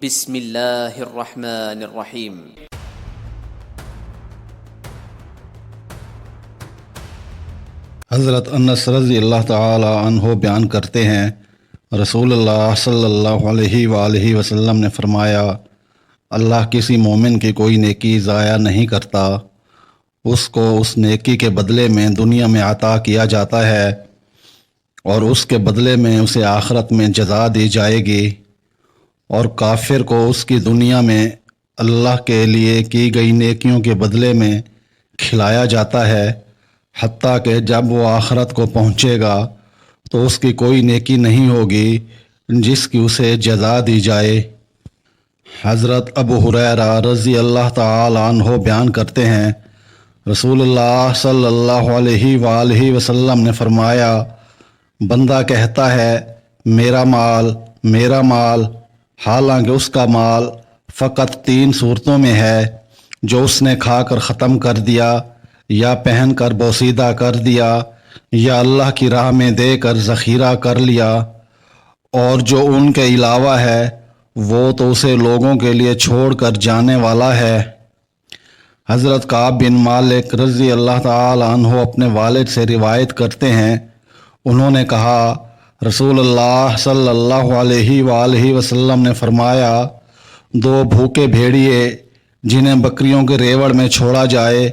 بسم اللہ الرحمن الرحیم۔ حضرت انس رضی اللہ تعالی عنہ بیان کرتے ہیں، رسول اللہ صلی اللہ علیہ وآلہ وسلم نے فرمایا، اللہ کسی مومن کی کوئی نیکی ضائع نہیں کرتا، اس کو اس نیکی کے بدلے میں دنیا میں عطا کیا جاتا ہے اور اس کے بدلے میں اسے آخرت میں جزا دی جائے گی، اور کافر کو اس کی دنیا میں اللہ کے لیے کی گئی نیکیوں کے بدلے میں کھلایا جاتا ہے، حتیٰ کہ جب وہ آخرت کو پہنچے گا تو اس کی کوئی نیکی نہیں ہوگی جس کی اسے جزا دی جائے۔ حضرت ابو ہریرہ رضی اللہ تعالی عنہ بیان کرتے ہیں، رسول اللہ صلی اللہ علیہ وآلہ وسلم نے فرمایا، بندہ کہتا ہے میرا مال میرا مال، حالانکہ اس کا مال فقط 3 صورتوں میں ہے، جو اس نے کھا کر ختم کر دیا، یا پہن کر بوسیدہ کر دیا، یا اللہ کی راہ میں دے کر ذخیرہ کر لیا، اور جو ان کے علاوہ ہے وہ تو اسے لوگوں کے لیے چھوڑ کر جانے والا ہے۔ حضرت کعب بن مالک رضی اللہ تعالی عنہ اپنے والد سے روایت کرتے ہیں، انہوں نے کہا، رسول اللہ صلی اللہ علیہ وآلہ وسلم نے فرمایا، 2 بھوکے بھیڑیے جنہیں بکریوں کے ریوڑ میں چھوڑا جائے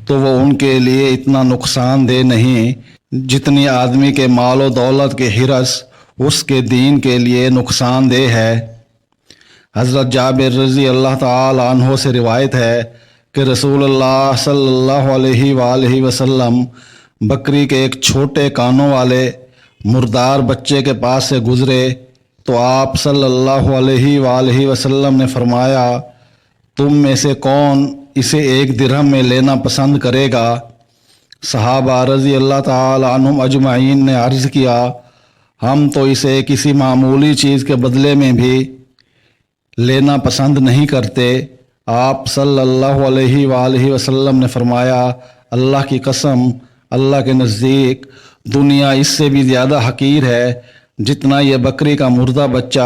تو وہ ان کے لیے اتنا نقصان دہ نہیں جتنی آدمی کے مال و دولت کے حرص اس کے دین کے لیے نقصان دہ ہے۔ حضرت جابر رضی اللہ تعالی عنہ سے روایت ہے کہ رسول اللہ صلی اللہ علیہ وآلہ وسلم بکری کے ایک چھوٹے کانوں والے مردار بچے کے پاس سے گزرے تو آپ صلی اللہ علیہ وآلہ وسلم نے فرمایا، تم میں سے کون اسے 1 درہم میں لینا پسند کرے گا؟ صحابہ رضی اللہ تعالی عنہم اجمعین نے عرض کیا، ہم تو اسے کسی معمولی چیز کے بدلے میں بھی لینا پسند نہیں کرتے۔ آپ صلی اللہ علیہ وآلہ وسلم نے فرمایا، اللہ کی قسم، اللہ کے نزدیک دنیا اس سے بھی زیادہ حقیر ہے جتنا یہ بکری کا مردہ بچہ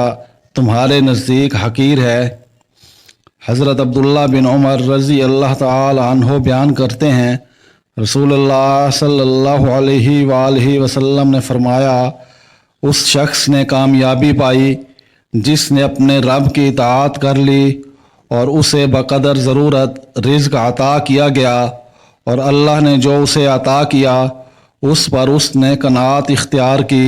تمہارے نزدیک حقیر ہے۔ حضرت عبداللہ بن عمر رضی اللہ تعالی عنہ بیان کرتے ہیں، رسول اللہ صلی اللہ علیہ وآلہ وسلم نے فرمایا، اس شخص نے کامیابی پائی جس نے اپنے رب کی اطاعت کر لی اور اسے بقدر ضرورت رزق عطا کیا گیا، اور اللہ نے جو اسے عطا کیا اس پر اس نے قناعت اختیار کی۔